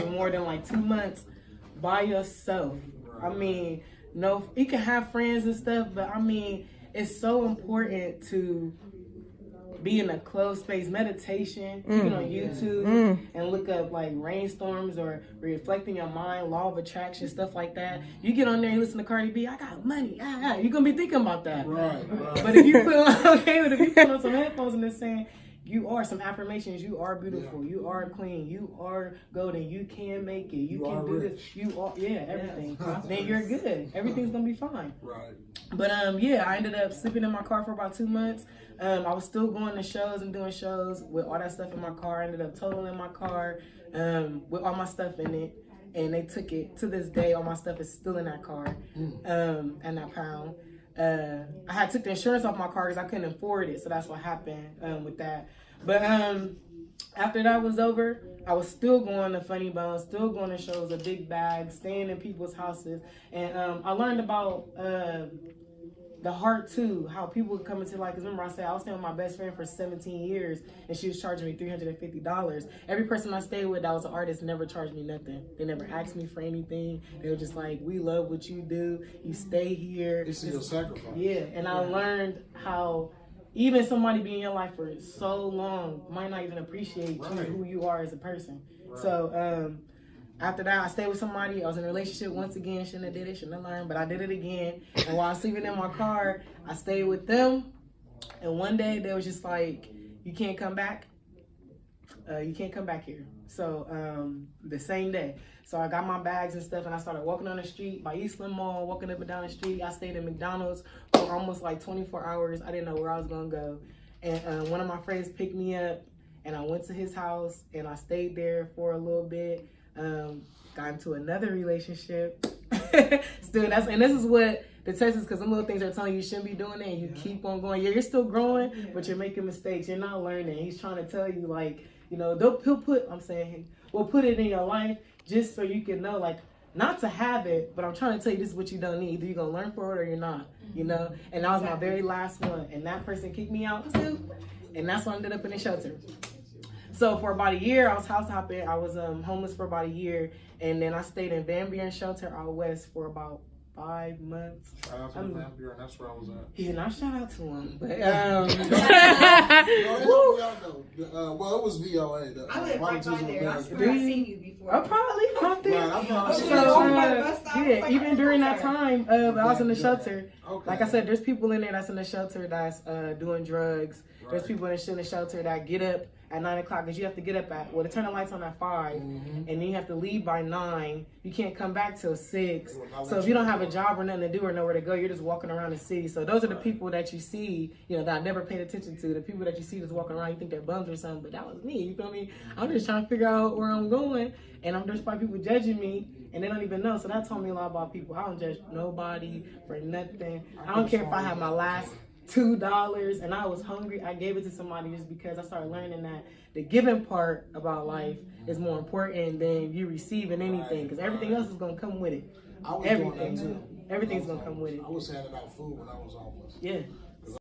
in more than like 2 months by yourself. I mean, no, you can have friends and stuff, but I mean, it's so important to be in a closed space. Meditation, you get on YouTube and look up like rainstorms or reflecting your mind, law of attraction, stuff like that. You get on there and listen to Cardi B, I got money, you're gonna be thinking about that. Right. But if you put on some headphones and it's saying, you are some affirmations, you are beautiful, you are clean, you are golden, you can make it, you can do rich. this, you are, everything. Then you're good. Everything's gonna be fine. Right. But I ended up sleeping in my car for about 2 months. I was still going to shows and doing shows with all that stuff in my car. I ended up totaling my car with all my stuff in it. And they took it. To this day, all my stuff is still in that car and that pound. I had took the insurance off my car because I couldn't afford it. So that's what happened with that. But after that was over, I was still going to Funny Bones, still going to shows, a big bag, staying in people's houses. And I learned about the heart too, how people would come into life. Because remember I said I was staying with my best friend for 17 years and she was charging me $350. Every person I stayed with that was an artist never charged me nothing. They never asked me for anything. They were just like, we love what you do. You stay here. It's your sacrifice. Yeah, and I learned how even somebody being in your life for so long might not even appreciate you, who you are as a person. Right. So after that, I stayed with somebody. I was in a relationship once again. Shouldn't have did it, shouldn't have learned, but I did it again. And while I was sleeping in my car, I stayed with them. And one day they was just like, you can't come back. You can't come back here. So the same day. So I got my bags and stuff and I started walking on the street by Eastland Mall, walking up and down the street. I stayed at McDonald's for almost like 24 hours. I didn't know where I was going to go. And one of my friends picked me up and I went to his house and I stayed there for a little bit. Got into another relationship. Still, and this is what the test is, because some little things are telling you shouldn't be doing it and you keep on going. Yeah, you're still growing, but you're making mistakes. You're not learning. He's trying to tell you, like, you know, we'll put it in your life just so you can know, like, not to have it, but I'm trying to tell you this is what you don't need. Either you're going to learn for it or you're not, you know? And that was my very last one. And that person kicked me out too. And that's why I ended up in a shelter. So for about a year, I was house hopping. I was homeless for about a year. And then I stayed in Van Buren Shelter out west for about 5 months. Shout out to Van Buren, that's where I was at. Yeah, not shout out to him, but well, it was VOA. I live right by there. I swear I've seen you before. I probably humped it. Right, I probably So, even during that time, I was in the shelter. Okay. Like I said, there's people in there that's in the shelter that's doing drugs. Right. There's people in the shelter that get up at 9 o'clock because you have to get up at, they turn the lights on at 5, and then you have to leave by 9. You can't come back till 6. So if you don't have a job or nothing to do or nowhere to go, you're just walking around the city. So those are the people that you see, you know, that I never paid attention to. The people that you see just walking around, you think they're bums or something, but that was me. You feel me? I'm just trying to figure out where I'm going, and there's probably people judging me, and they don't even know. So that told me a lot about people. I don't judge nobody for nothing. I don't care if I have my last $2 and I was hungry, I gave it to somebody just because I started learning that the giving part about life is more important than you receiving anything, because everything else is going to come with it. I was Everything. doing that too. Everything's going to come with it. I was handing out food when I was homeless. Yeah.